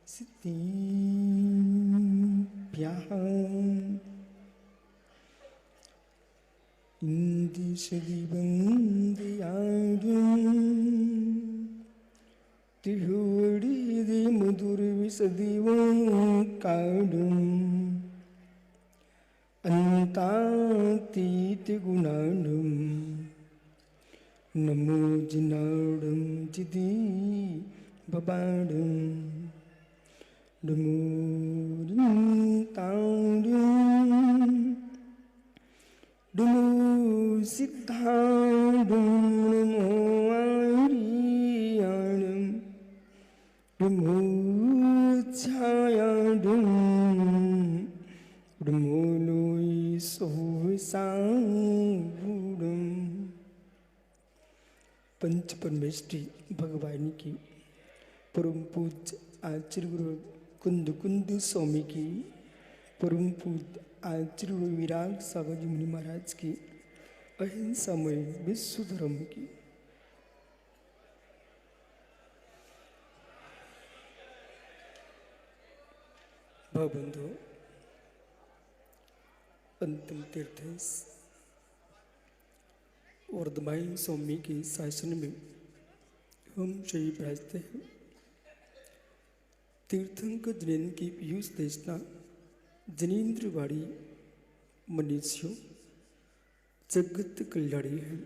सिद्धिभ्यः इंदिशदिवंदियाडुं तिहुडिदि मुदुर्विसदिवं काडुं अंतातीति गुणाडुं नमो जिनाडुं जिदि बबाडुं डुमुरुं ताडुं डुमु सिद्धाडुं नमो आर्याडुं डुमु छायाडुं डुमु लोई सोसाडुं। पंच परमेष्टि भगवान की परम पूज्य आचार्य गुरु कुंद कुंद स्वामी की परम पूज्य आचार्य गुरु विराग सागर जी मुनि महाराज की अहिंसामय विश्व धर्म की भवबंधु अंतिम तीर्थ वर्धमान स्वामी के शासन में हम शही विराजते हैं। तीर्थंकर जिनेन्द्र की पीयूष देशना जिनेन्द्रवाड़ी मनुष्यों जगत कल्याणी है।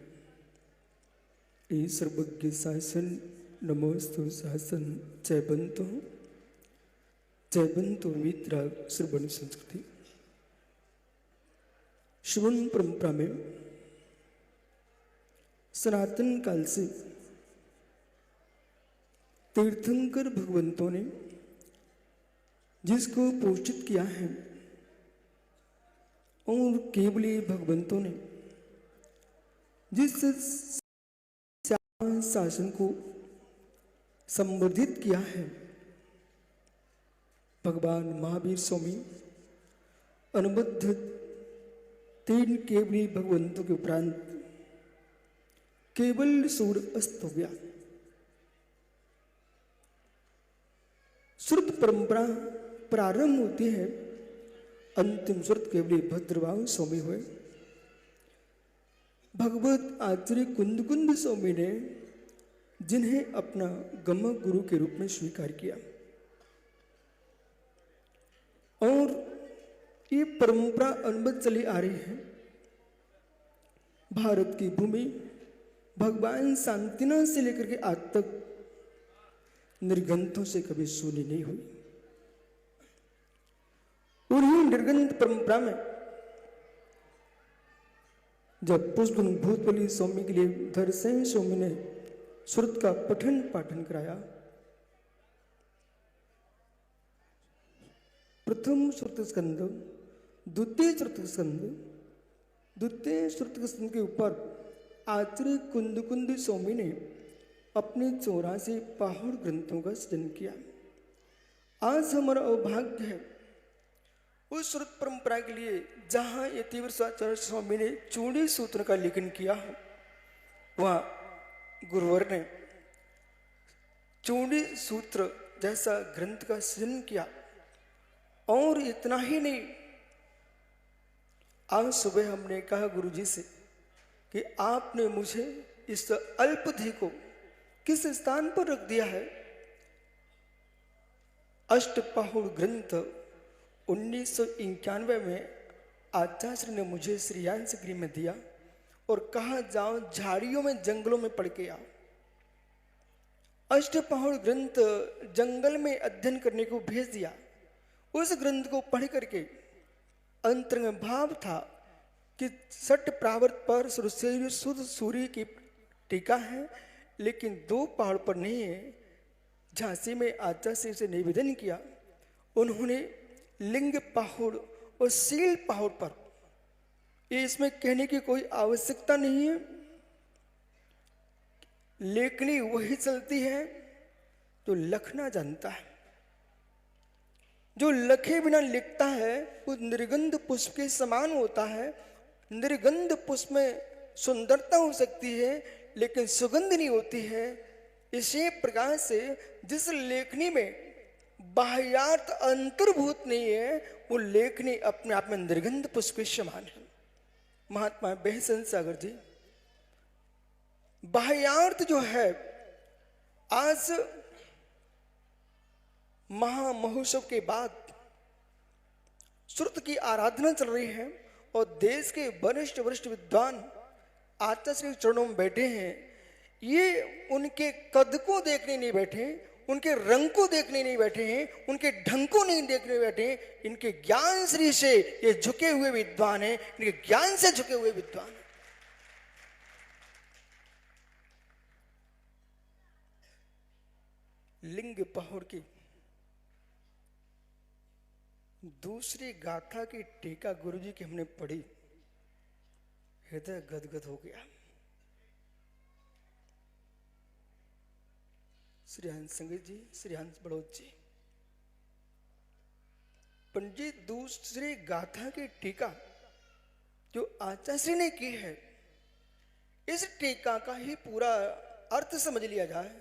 ये सर्वज्ञ शासन नमोस्तु शासन जयबंतो मित्रा श्रवण संस्कृति। श्रवण परंपरा में सनातन काल से तीर्थंकर भगवंतों ने जिसको पोषित किया है और केवल भगवंतों ने जिस शासन को संवर्धित किया है, भगवान महावीर स्वामी अनुबद्ध तीन केवली भगवंतों के उपरांत केवल सूर्य अस्त हो गया। श्रुत परंपरा प्रारंभ होती है, अंतिम श्रुत केवली भद्रवाह स्वामी हुए। भगवत आचार्य कुंद कुंद स्वामी ने जिन्हें अपना गमक गुरु के रूप में स्वीकार किया और ये परंपरा अनुबद्ध चली आ रही है। भारत की भूमि भगवान शांतिनाथ से लेकर के आज तक निर्गंथों से कभी सूनी नहीं हुई। उन्हीं निर्गंथ परंपरा में जब पुष्पन भूतबली स्वामी के लिए धरसेन स्वामी ने श्रुत का पठन पाठन कराया, प्रथम श्रुत स्कंद, द्वितीय श्रुत स्कंद, द्वितीय श्रुत स्कंद के ऊपर आचार्य कुंद कुंद स्वामी ने अपने 84 पहाड़ ग्रंथों का सृजन किया। आज हमारा अभाग्य है उस श्रुत परंपरा के लिए जहां यतिवरसाचार्य स्वामी ने चूड़ी सूत्र का लेखन किया है, वहां गुरुवर ने चूड़ी सूत्र जैसा ग्रंथ का सृजन किया। और इतना ही नहीं, आज सुबह हमने कहा गुरुजी से कि आपने मुझे इस अल्पधि को किस स्थान पर रख दिया है। अष्टपहुड़ ग्रंथ 1991 में आचार्य ने मुझे श्रीयांश गृह में दिया और कहा जाओ झाड़ियों में जंगलों में पढ़ के आओ। अष्टपहुड़ ग्रंथ जंगल में अध्ययन करने को भेज दिया। उस ग्रंथ को पढ़ करके अंतरंग भाव था कि सट प्रावर्त पर शुद्ध सूर्य की टीका है, लेकिन 2 पहाड़ पर नहीं है। झांसी में आचार्य से निवेदन किया, उन्होंने लिंग पहाड़ और सील पहाड़ पर, ये इसमें कहने की कोई आवश्यकता नहीं है, लेखनी वही चलती है जो लखना जानता है। जो लखे बिना लिखता है वो निर्गंध पुष्प के समान होता है। निर्गंध पुष्प में सुंदरता हो सकती है लेकिन सुगंध नहीं होती है। इसी प्रकार से जिस लेखनी में बाह्यार्थ अंतर्भूत नहीं है, वो लेखनी अपने आप में निर्गंध पुष्प के समान है। महात्मा बेहसन सागर जी, बाह्यार्थ जो है, आज महामहोत्सव के बाद श्रुत की आराधना चल रही है और देश के वरिष्ठ वरिष्ठ विद्वान आचार्य श्री चरणों में बैठे हैं। ये उनके कद को देखने नहीं बैठे, उनके रंग को देखने नहीं बैठे हैं, उनके ढंग को नहीं देखने बैठे हैं, इनके ज्ञान श्री से ये झुके हुए विद्वान हैं, इनके ज्ञान से झुके हुए विद्वान हैं। लिंग पहुड़ की दूसरी गाथा की टीका गुरुजी की हमने पढ़ी, हृदय गदगद हो गया। श्री हंस संगीत जी, श्री हंस बड़ौत जी, पंडित दूसरी गाथा की टीका जो आचार्य श्री ने की है, इस टीका का ही पूरा अर्थ समझ लिया जाए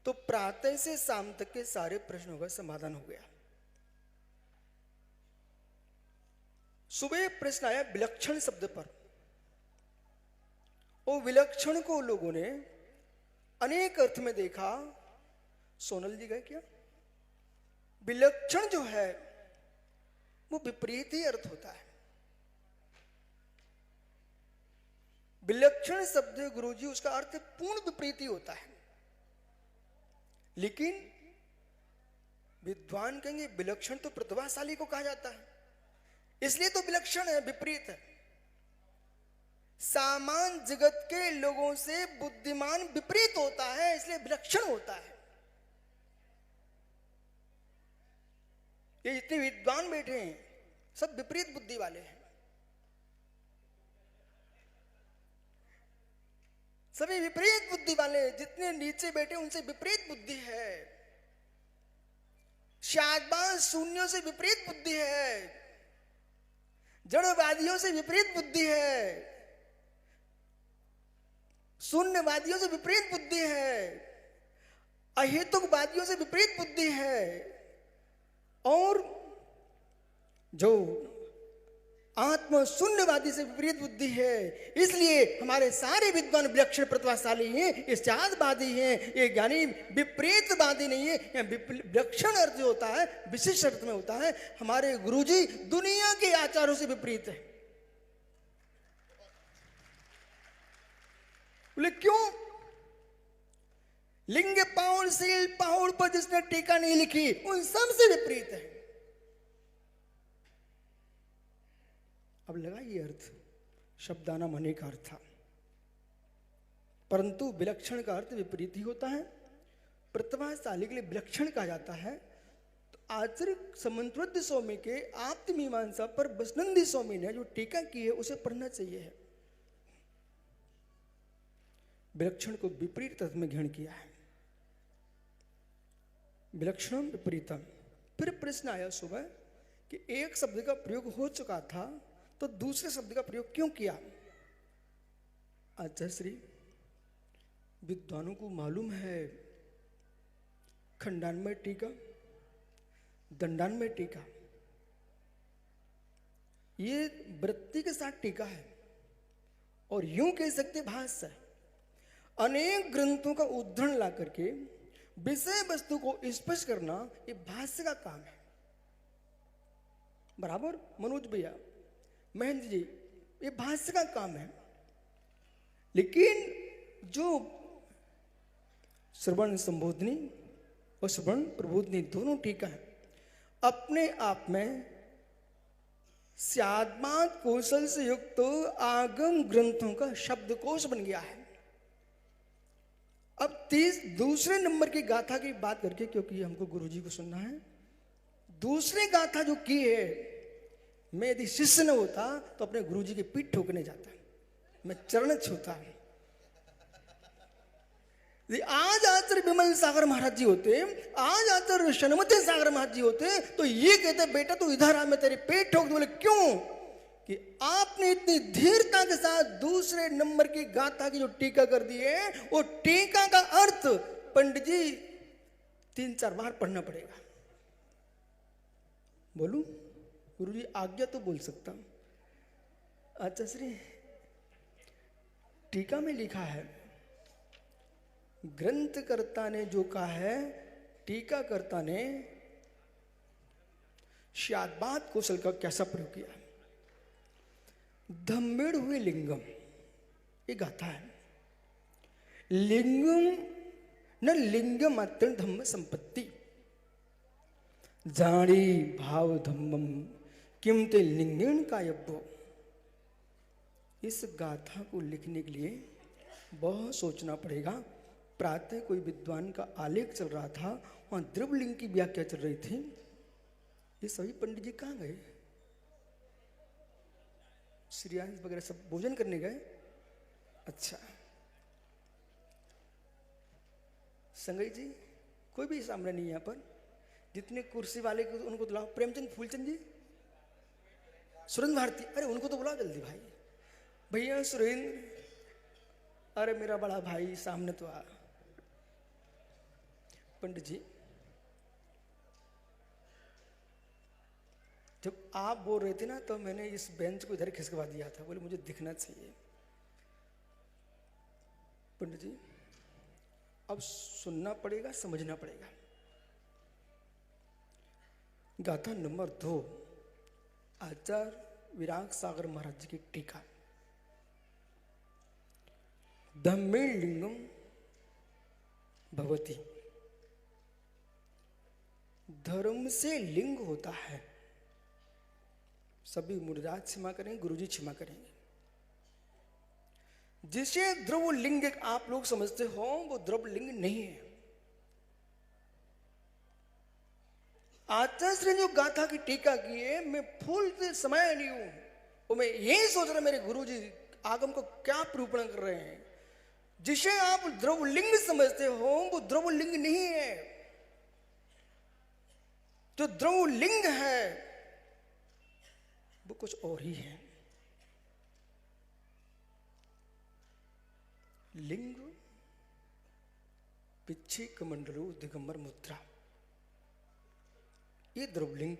तो प्रातः से शाम तक के सारे प्रश्नों का समाधान हो गया। सुबह प्रश्न आया विलक्षण शब्द पर, और विलक्षण को लोगों ने अनेक अर्थ में देखा। सोनल जी गए क्या? विलक्षण जो है वो विपरीत ही अर्थ होता है। विलक्षण शब्द गुरुजी उसका अर्थ पूर्ण विपरीत ही होता है, लेकिन विद्वान कहेंगे विलक्षण तो प्रतिभाशाली को कहा जाता है, इसलिए तो विलक्षण है, विपरीत है। सामान्य जगत के लोगों से बुद्धिमान विपरीत होता है, इसलिए विलक्षण होता है। ये जितने विद्वान बैठे हैं सब विपरीत बुद्धि वाले हैं, सभी विपरीत बुद्धि वाले हैं। जितने नीचे बैठे उनसे विपरीत बुद्धि है, शायदबाज शून्यों से विपरीत बुद्धि है, जड़वादियों से विपरीत बुद्धि है, शून्यवादियों से विपरीत बुद्धि है, अहेतुकवादियों से विपरीत बुद्धि है, और जो आत्म शून्यवादी से विपरीत बुद्धि है। इसलिए हमारे सारे विद्वान विलक्षण प्रतिभाशाली हैं, इष्टादवादी हैं, ये ज्ञानी विपरीतवादी नहीं है। विलक्षण अर्थ जो होता है विशिष्ट अर्थ में होता है। हमारे गुरुजी दुनिया के आचारों से विपरीत है। बोले क्यों? लिंग पाउड़ सील पाउड़ पर जिसने टीका नहीं लिखी उन सबसे विपरीत है। अब लगा ये अर्थ शब्दाना मने का अर्थ था, परंतु विलक्षण का अर्थ विपरीत ही होता है। प्रतिभाशाली के लिए विलक्षण कहा जाता है। तो आचार्य समन्वय स्वामी के आप्त मीमांसा पर बसनंदी स्वामी ने जो टीका की है उसे पढ़ना चाहिए है। विलक्षण को विपरीत अर्थ में ग्रहण किया है, विलक्षण विपरीतम। फिर प्रश्न आया सुबह कि एक शब्द का प्रयोग हो चुका था तो दूसरे शब्द का प्रयोग क्यों किया? आचार्य श्री विद्वानों को मालूम है खंडान्वय टीका, दंडान्वय टीका, ये वृत्ति के साथ टीका है, और यूं कह सकते भाष्य है। अनेक ग्रंथों का उद्धरण ला करके विषय वस्तु को स्पष्ट करना ये भाष्य का काम है। बराबर मनोज भैया, महेंद्र जी, ये भाष्य का काम है। लेकिन जो श्रवण संबोधनी और श्रवण प्रबोधनी दोनों टीका है, अपने आप में स्याद्मात कौशल से युक्त आगम ग्रंथों का शब्दकोश बन गया है। अब दूसरे नंबर की गाथा की बात करके, क्योंकि हमको गुरुजी को सुनना है, दूसरी गाथा जो की है, मैं यदि शिष्य न होता तो अपने गुरुजी की पीठ ठोकने जाता, मैं चरण छूता। आज आचार्य विमल सागर महाराज जी होते, आज आचार्य शनमती सागर महाराज जी होते तो ये कहते बेटा तू इधर आ, मैं तेरे पेट ठोक दूं। बोले क्यों? कि आपने इतनी धीरता के साथ दूसरे नंबर की गाथा की जो टीका कर दी है, वो टीका का अर्थ पंडित जी 3-4 बार पढ़ना पड़ेगा। बोलूं? गुरुजी आज्ञा तो बोल सकता हूं। अच्छा श्री, टीका में लिखा है, ग्रंथकर्ता ने जो कहा है, टीकाकर्ता ने शादबाद कौशल का कैसा प्रयोग किया? धम्मेड़ हुए लिंगम, ये गाथा है। लिंगम न लिंगम अत्यंत धम्म संपत्ति, जानी भाव धम्मम किमते लिंगेन का यब्बो। इस गाथा को लिखने के लिए बहुत सोचना पड़ेगा। प्रातः कोई विद्वान का आलेख चल रहा था, वहां द्रव्यलिंग की व्याख्या चल रही थी। ये सभी पंडित जी कहाँ गए? श्रीयांश वगैरह सब भोजन करने गए। अच्छा, संगई जी कोई भी सामने नहीं यहाँ पर। जितने कुर्सी वाले को उनको बुलाओ। प्रेमचंद, फूलचंद जी, सुरेंद्र भारती, अरे उनको तो बुलाओ जल्दी भाई। भैया सुरेंद्र, अरे मेरा बड़ा भाई सामने तो आ। पंडित जी, जब आप बोल रहे थे ना तो मैंने इस बेंच को इधर खिसकवा दिया था, बोले मुझे दिखना चाहिए। पंडित जी अब सुनना पड़ेगा, समझना पड़ेगा। गाथा नंबर 2, आचार्य विराग सागर महाराज जी की टीका। धम्मेड़ लिंगम भवति, धर्म से लिंग होता है। सभी मुनिराज क्षमा करेंगे, गुरुजी क्षमा करेंगे। जिसे द्रव लिंग आप लोग समझते हो वो द्रव लिंग नहीं है। आचार्य ने जो गाथा की टीका की है, मैं फूल से समय नहीं हूं, और मैं यही सोच रहा मेरे गुरुजी आगम को क्या निरूपण कर रहे हैं। जिसे आप द्रवलिंग समझते हो वो द्रवलिंग नहीं है। जो द्रवलिंग है वो कुछ और ही है। लिंग पिच्छे कमंडलो दिगंबर मुद्रा, ये द्रवलिंग,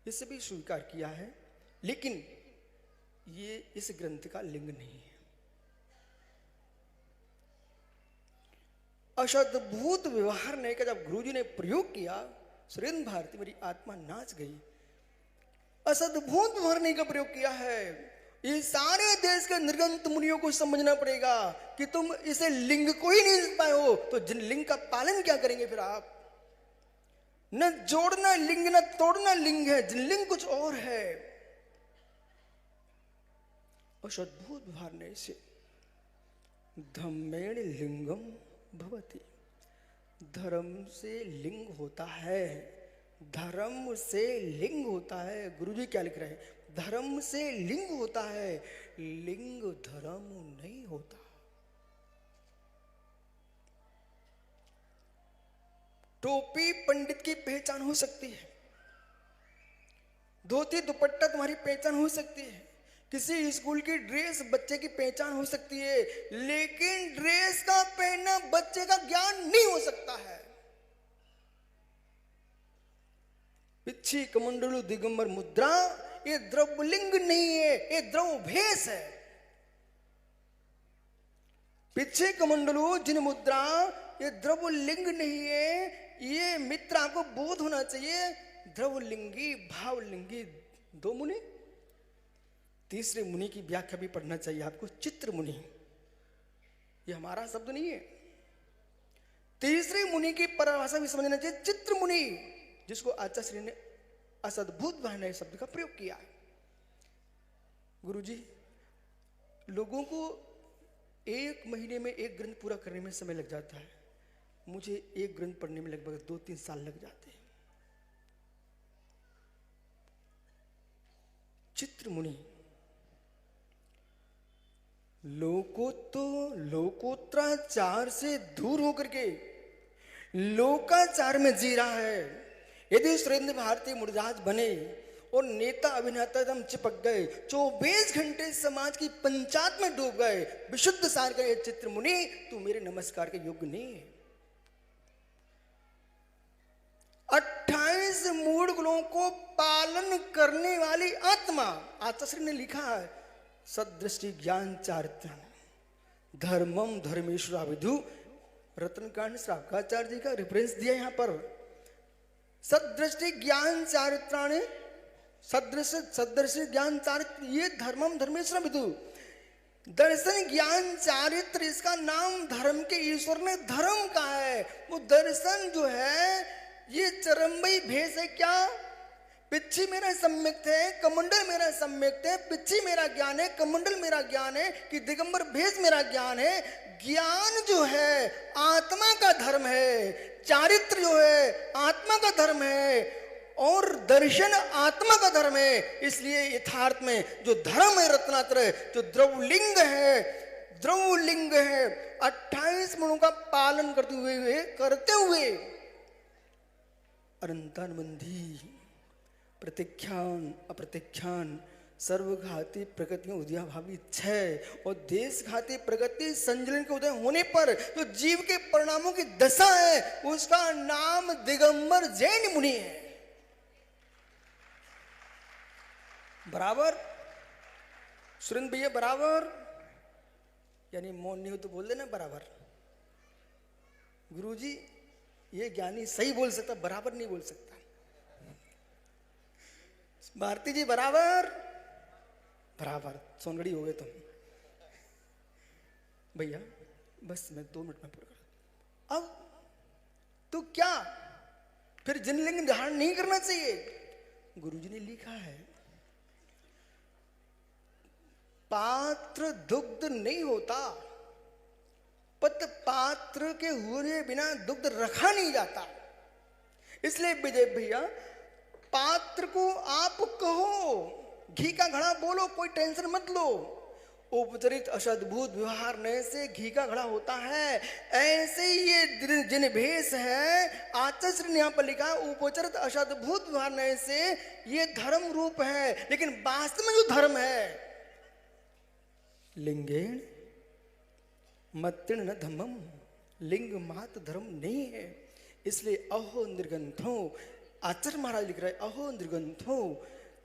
इसे भी स्वीकार किया है, लेकिन ये इस ग्रंथ का लिंग नहीं है। अशद्भुत व्यवहार ने का जब गुरुजी ने प्रयोग किया, सुरेंद्र भारती मेरी आत्मा नाच गई। असद्भुत व्यवहार ने का प्रयोग किया है। ये सारे देश के निर्गंत मुनियों को समझना पड़ेगा कि तुम इसे लिंग को ही नहीं पाए हो तो जिन लिंग का पालन क्या करेंगे फिर आप? न जोड़ना लिंग न तोड़ना लिंग है, जिन लिंग कुछ और है। अद्भुत व्यवहार ने इसे धम्मेण लिंगम भवति, धर्म से लिंग होता है। धर्म से लिंग होता है। गुरुजी क्या लिख रहे हैं? धर्म से लिंग होता है, लिंग धर्म नहीं होता। टोपी पंडित की पहचान हो सकती है, धोती दुपट्टा तुम्हारी पहचान हो सकती है, किसी स्कूल की ड्रेस बच्चे की पहचान हो सकती है, लेकिन ड्रेस का पहनना बच्चे का ज्ञान नहीं हो सकता है। पिच्छी कमंडलु दिगंबर मुद्रा, ये द्रवलिंग नहीं है, ये द्रव भेष है। पिच्छे कमंडलु जिन मुद्रा, ये द्रवलिंग नहीं है। ये मित्र को बोध होना चाहिए। द्रवलिंगी भावलिंगी दो मुनि, तीसरे मुनि की व्याख्या भी पढ़ना चाहिए आपको, चित्र मुनि। ये हमारा शब्द नहीं है। तीसरे मुनि की परिभाषा भी समझना चाहिए, चित्र मुनि, जिसको आचार्य ने असद्भुत भावना शब्द का प्रयोग किया है। गुरुजी, लोगों को 1 महीने में 1 ग्रंथ पूरा करने में समय लग जाता है, मुझे 1 ग्रंथ पढ़ने में लगभग 2-3 साल लग जाते हैं। चित्र मुनि लोकोत्तराचार से दूर होकर के लोकाचार में जी रहा है। यदि सुरेंद्र भारती मुनिराज बने और नेता अभिनेता एकदम चिपक गए, 24 घंटे समाज की पंचायत में डूब गए, विशुद्ध सार का ये चित्र मुनि, तू मेरे नमस्कार के योग्य नहीं है। 28 मूढ़ को पालन करने वाली आत्मा। आचार्य ने लिखा है सदृष्टि ज्ञान चारित्र धर्मम धर्मेश्वर विधु। रत्नकांड श्रावकाचार्य जी का रेफरेंस दिया यहाँ पर। सदृष्टि ज्ञान चारित्राणे सदृष्टि ज्ञान चारित्र ये धर्मम धर्मेश्वर विधु। दर्शन ज्ञान चारित्र इसका नाम धर्म के ईश्वर ने धर्म का है। वो दर्शन जो है ये चरमई भेष है। क्या पिच्छी मेरा सम्यक्त है, कमंडल मेरा सम्यक्त है। पिच्छी मेरा ज्ञान है, कमंडल मेरा ज्ञान है, कि दिगंबर भेष मेरा ज्ञान है। ज्ञान जो है आत्मा का धर्म है, चारित्र जो है आत्मा का धर्म है, और दर्शन आत्मा का धर्म है। इसलिए यथार्थ में जो धर्म है रत्नात्रय, जो द्रवलिंग है 28 गुणों का पालन करते हुए अनंतानुबंधी प्रतीख्यान अप्रतीख्यान सर्वघाती प्रकृति में उदयाभावी क्षय और देशघाती प्रकृति संजलन के उदय होने पर जो जीव के परिणामों की दशा है उसका नाम दिगंबर जैन मुनि है। बराबर सुरेंद्र भैया बराबर, यानी मौन नहीं हो तो बोल देना बराबर। गुरुजी ये ज्ञानी सही बोल सकता, बराबर नहीं बोल सकता। भारती जी बराबर बराबर, सोनगढ़ी हो गए तुम। भैया बस मैं 2 मिनट में पूरा कर। अब तो क्या फिर जिनलिंग धारण नहीं करना चाहिए? गुरुजी ने लिखा है पात्र दुग्ध नहीं होता, पत पात्र के हुए बिना दुग्ध रखा नहीं जाता। इसलिए विजय भैया पात्र को आप कहो, घी का घड़ा बोलो, कोई टेंशन मत लो। उपचरित अशद्भुत व्यवहार से घी का घड़ा होता है। ऐसे ये जिन भेष है आचार्य ने यहाँ पर लिखा है उपचरित अशद्भुत व्यवहार से ये धर्म रूप है। लेकिन वास्तव में जो धर्म है लिंगेण मत्तिण न धम्मम, लिंग मात धर्म नहीं है। इसलिए अहो निर्गंथो, आचार्य महाराज लिख रहे अहो निर्गंथो,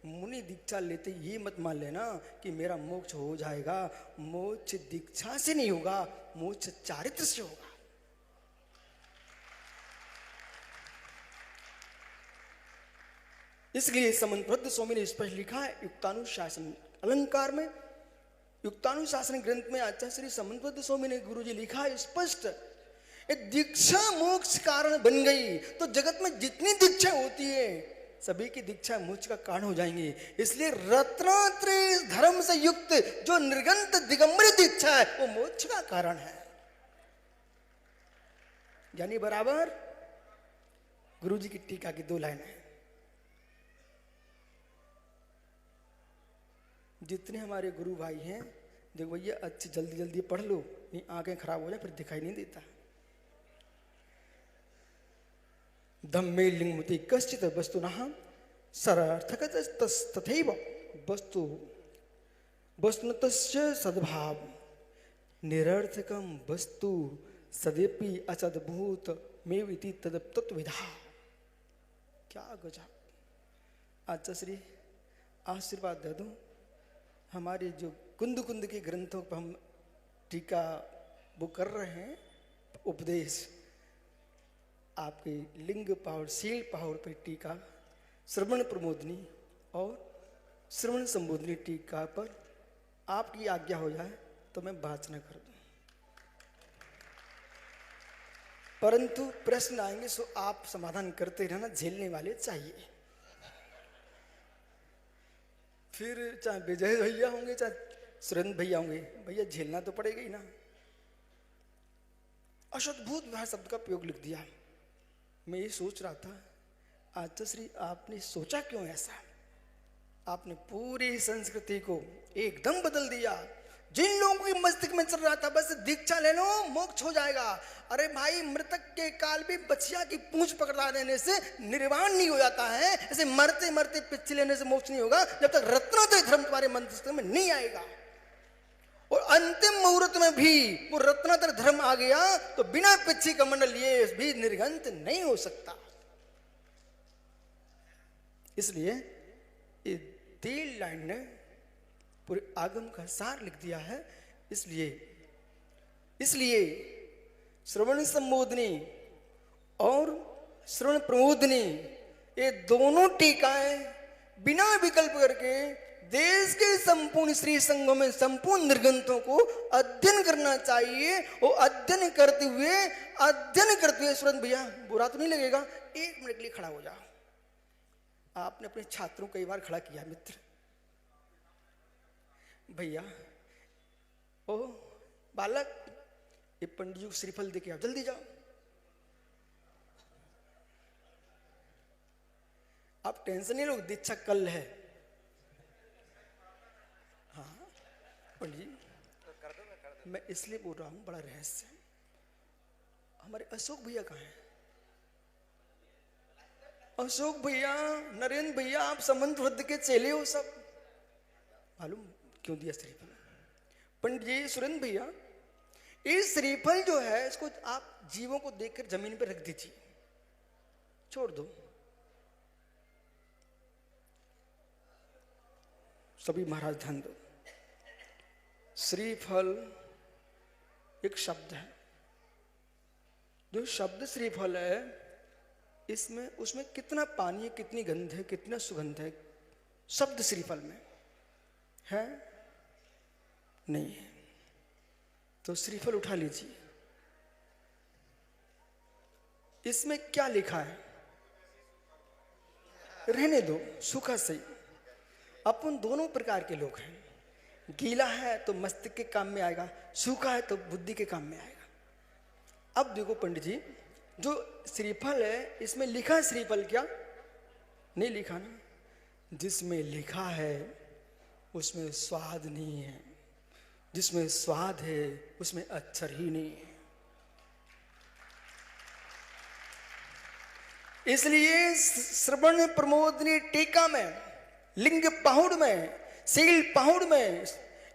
मुनि दीक्षा लेते ये मत मान लेना कि मेरा मोक्ष हो जाएगा। मोक्ष दीक्षा से नहीं होगा, मोक्ष चारित्र से होगा। इसलिए समन्वृद्ध स्वामी ने स्पष्ट लिखा है युक्तानुशासन अलंकार में, युक्तानुशासन ग्रंथ में आचार्य श्री समन्वृद्ध स्वामी ने गुरुजी लिखा है स्पष्ट, दीक्षा मोक्ष कारण बन गई तो जगत में जितनी दीक्षा होती है सभी की दीक्षा मोक्ष का कारण हो जाएंगी। इसलिए रत्नात्रय धर्म से युक्त जो निर्गंत दिगंबर दीक्षा है वो मोक्ष का कारण है। यानी बराबर गुरुजी की टीका की 2 लाइन है। जितने हमारे गुरु भाई हैं देखो भैया अच्छी जल्दी जल्दी पढ़ लो, नहीं आंखें खराब हो जाए फिर दिखाई नहीं देता। धम्मे लिंगमुति कश्चित वस्तुनः सरार्थकतस्तथैव वस्तु वस्तुतस्य सद्भाव निरर्थकम वस्तु सदेपि असद्भूत मेव इति तत्त्वविधा। क्या गजब। आचार्य श्री आशीर्वाद दे दो। हमारे जो कुंद कुंद के ग्रंथों पर हम टीका वो कर रहे हैं उपदेश, आपके लिंग पावर शील पावर पर टीका श्रवण प्रमोदनी और श्रवण संबोधनी टीका पर आपकी आज्ञा हो जाए तो मैं वाचना कर दूं। परंतु प्रश्न आएंगे सो आप समाधान करते रहना, झेलने वाले चाहिए। फिर चाहे विजय भैया होंगे चाहे सुरेंद्र भैया होंगे, भैया झेलना तो पड़ेगा ही ना। अशुद्धभूत व्यवहार शब्द का प्रयोग लिख दिया। मैं ये सोच रहा था आचार्य श्री आपने सोचा क्यों ऐसा? आपने पूरी संस्कृति को एकदम बदल दिया। जिन लोगों के मस्तिष्क में चल रहा था बस दीक्षा ले लो मोक्ष हो जाएगा, अरे भाई मृतक के काल भी बछिया की पूंछ पकड़ा देने से निर्वाण नहीं हो जाता है, ऐसे मरते मरते पिच्ची लेने से मोक्ष नहीं होगा जब तक रत्नोदय धर्म तुम्हारे मस्तिष्क में नहीं आएगा। और अंतिम मुहूर्त में भी वो रत्नातर धर्म आ गया तो बिना पिच्छी कमंडल लिए भी निर्गंत नहीं हो सकता। इसलिए ये 3 लाइन ने पूरे आगम का सार लिख दिया है। इसलिए श्रवण संबोधनी और श्रवण प्रमोदनी ये दोनों टीकाएं बिना विकल्प करके देश के संपूर्ण श्री संघों में संपूर्ण निर्गंथों को अध्ययन करना चाहिए। और अध्ययन करते हुए सुरंत भैया बुरा तो नहीं लगेगा, 1 मिनट के लिए खड़ा हो जाओ। आपने अपने छात्रों को कई बार खड़ा किया मित्र, भैया ओ बालक ये पंडित जी को श्रीफल देके आओ, जल्दी जाओ। आप टेंशन नहीं लो, दीक्षा कल है। हाँ पंडित जी मैं इसलिए बोल रहा हूं, बड़ा रहस्य। हमारे अशोक भैया कहाँ हैं? अशोक भैया, नरेंद्र भैया, आप समंत वृद्ध के चेले हो सब। मालूम क्यों दिया श्रीफल? पंडित जी, सुरेंद्र भैया, इस श्रीफल जो है इसको आप जीवों को देखकर जमीन पर रख दीजिए, छोड़ दो। सभी महाराज ध्यान दो। श्रीफल एक शब्द है। जो शब्द श्रीफल है इसमें उसमें कितना पानी है, कितनी गंध है, कितना सुगंध है, शब्द श्रीफल में है नहीं है। तो श्रीफल उठा लीजिए। इसमें क्या लिखा है रहने दो, सूखा सही। अपन दोनों प्रकार के लोग हैं। गीला है तो मस्तिष्क के काम में आएगा, सूखा है तो बुद्धि के काम में आएगा। अब देखो पंडित जी, जो श्रीफल है इसमें लिखा है श्रीफल क्या? नहीं लिखा ना। जिसमें लिखा है उसमें स्वाद नहीं है, जिसमें स्वाद है उसमें अक्षर ही नहीं है। इसलिए श्रवण प्रमोदनी टीका में, लिंग पहुड़ में, सील पहुड़ में,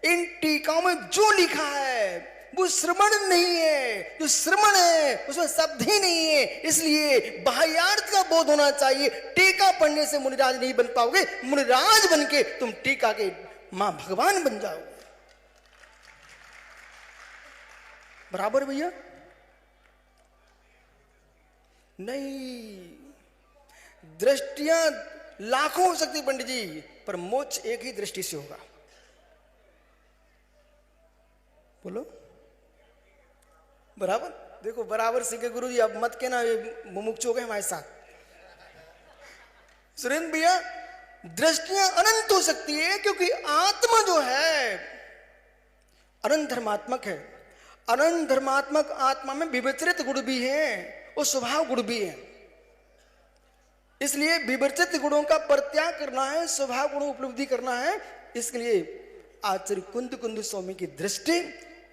इन टीकाओं में जो लिखा है वो श्रवण नहीं है। जो श्रवण है उसमें शब्द ही नहीं है। इसलिए बाह्यार्थ का बोध होना चाहिए। टीका पढ़ने से मुनिराज नहीं बन पाओगे, मुनिराज बन के तुम टीका के मां भगवान बन जाओगे। बराबर भैया? नहीं, दृष्टियां लाखों हो सकती पंडित जी, पर मोक्ष एक ही दृष्टि से होगा। बोलो बराबर? देखो बराबर सीखे गुरु जी, अब मत के ना मुमुक्ष हो गए हमारे साथ। सुरेंद्र भैया, दृष्टियां अनंत हो सकती है क्योंकि आत्मा जो है अनंत धर्मात्मक है। अनंत धर्मात्मक आत्मा में विविचरित गुण भी है और स्वभाव गुण भी है। इसलिए विवर्चित गुणों का परित्याग करना है, स्वभाव गुणों उपलब्धि करना है। इसके लिए आचार्य कुंद स्वामी की दृष्टि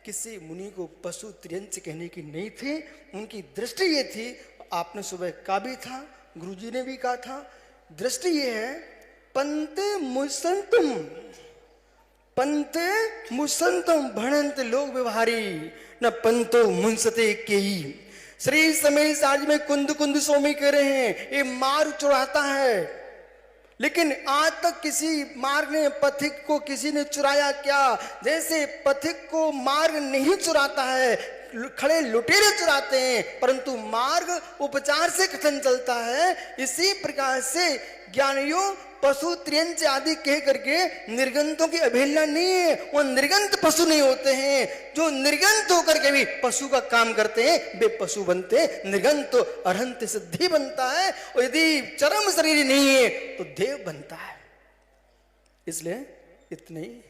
किसी मुनि को पशु त्रियंच कहने की नहीं थी। उनकी दृष्टि ये थी, आपने सुबह कहा भी था, गुरुजी ने भी कहा था, दृष्टि ये है, पंते मुसंतम भणंत लोग व्यवहारी न पंतो मुंसते केई। श्री समय साज में कुंद स्वामी कह रहे हैं ये मार्ग चुराता है, लेकिन आज तक किसी मार्ग ने पथिक को किसी ने चुराया क्या? जैसे पथिक को मार्ग नहीं चुराता है, खड़े लुटेरे चुराते हैं, परंतु मार्ग उपचार से कथन चलता है। इसी प्रकार से ज्ञानियों पशु त्रियंच आदि कह करके निर्गंतों की अवहेलना नहीं है। वो निर्गंत पशु नहीं होते हैं। जो निर्गंत होकर के भी पशु का काम करते हैं वे पशु बनते हैं। निर्गंत तो अरहंत सिद्धि बनता है, और यदि चरम शरीर नहीं है तो देव बनता है। इसलिए इतने ही।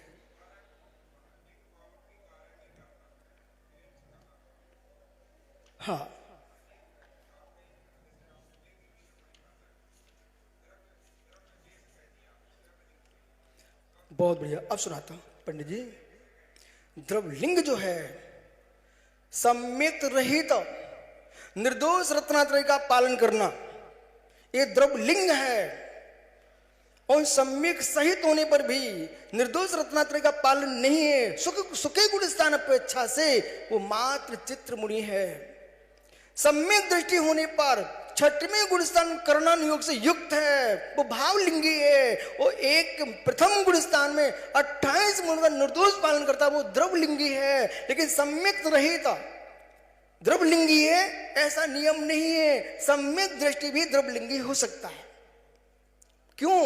हाँ, बहुत बढ़िया। अब सुनाता हूं पंडित जी। द्रवलिंग जो है सम्यक रहित निर्दोष रत्नात्रय का पालन करना, ये द्रवलिंग है। और सम्यक सहित होने पर भी निर्दोष रत्नात्रय का पालन नहीं है, सुखे गुण स्थान अपेक्षा से वो मात्र चित्र मुनि है। सम्यक दृष्टि होने पर छठवें गुणस्थान करणान योग से युक्त है, वो भावलिंगी है। वो एक प्रथम गुणस्थान में 28 गुणों का निर्दोष पालन करता है, वो द्रवलिंगी है। लेकिन सम्यक रहित द्रवलिंगी है ऐसा नियम नहीं है, सम्यक दृष्टि भी द्रवलिंगी हो सकता है। क्यों?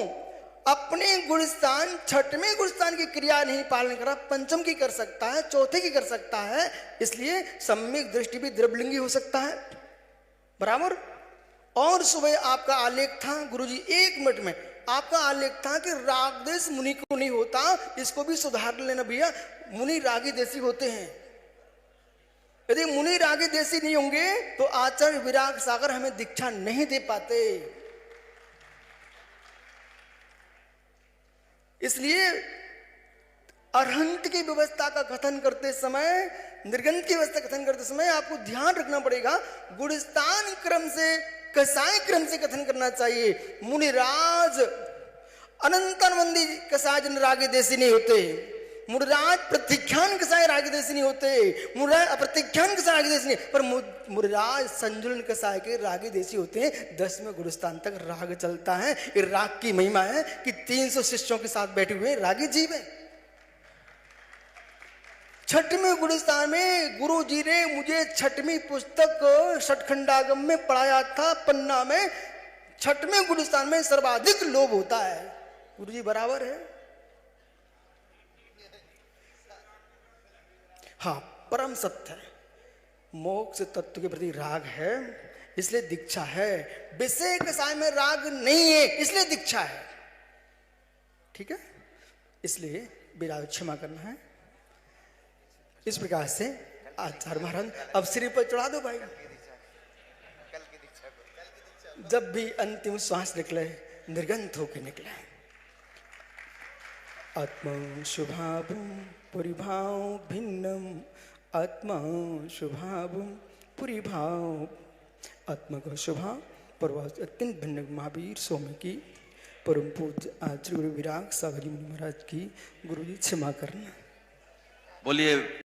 अपने गुणस्थान छठवें गुणस्थान की क्रिया नहीं पालन करा, पंचम की कर सकता है, चौथे की कर सकता है, इसलिए सम्यक दृष्टि भी द्रवलिंगी हो सकता है। बराबर। और सुबह आपका आलेख था गुरुजी, 1 मिनट में आपका आलेख था कि रागदेश मुनि को नहीं होता, इसको भी सुधार लेना भैया। मुनि रागी देसी होते हैं। यदि मुनि रागी देसी नहीं होंगे तो आचार्य विराग सागर हमें दीक्षा नहीं दे पाते। इसलिए अरहंत की व्यवस्था का कथन करते समय, निर्गंथ की व्यवस्था कथन करते समय आपको ध्यान रखना पड़ेगा, गुणस्थान क्रम से कसाय क्रम से कथन करना चाहिए। मुनिराज अनंतानंदी कसाय जन रागी देसी नहीं होते, मुनिराज प्रतीख्यान कसाय रागी देसी नहीं होते, मुनिराज अप्रतीख्यान कसाय रागी देसी नहीं, पर मुनिराज संजुलन कसाय के रागी देसी होते हैं। 10वें गुणस्थान तक राग चलता है। ये राग की महिमा है कि 300 शिष्यों के साथ बैठे हुए रागी जीव है। छठवें गुणस्थान में गुरु जी ने मुझे छठवीं पुस्तक षटखंडागम में पढ़ाया था, पन्ना में। छठवें गुणस्थान में सर्वाधिक लोभ होता है। गुरु जी बराबर है। हाँ, परम सत्य है, मोक्ष तत्व के प्रति राग है, इसलिए दीक्षा है। विषय कसाय में राग नहीं है, इसलिए दीक्षा है। ठीक है, इसलिए विराग क्षमा करना है। इस प्रकार से आचार्य महाराज अब सिर पर चढ़ा दो भाई। जब भी अंतिम श्वास निकले निर्गंथ होकर निकले। आत्मा शुभावं परिभाव भिन्नम, आत्मा शुभावं परिभाव, आत्मा का स्वभाव परवास अत्यंत भिन्न। महावीर स्वामी की परम पूज्य आचार्य गुरु विराग सागर जी महाराज की गुरु जी क्षमा करना। बोलिए।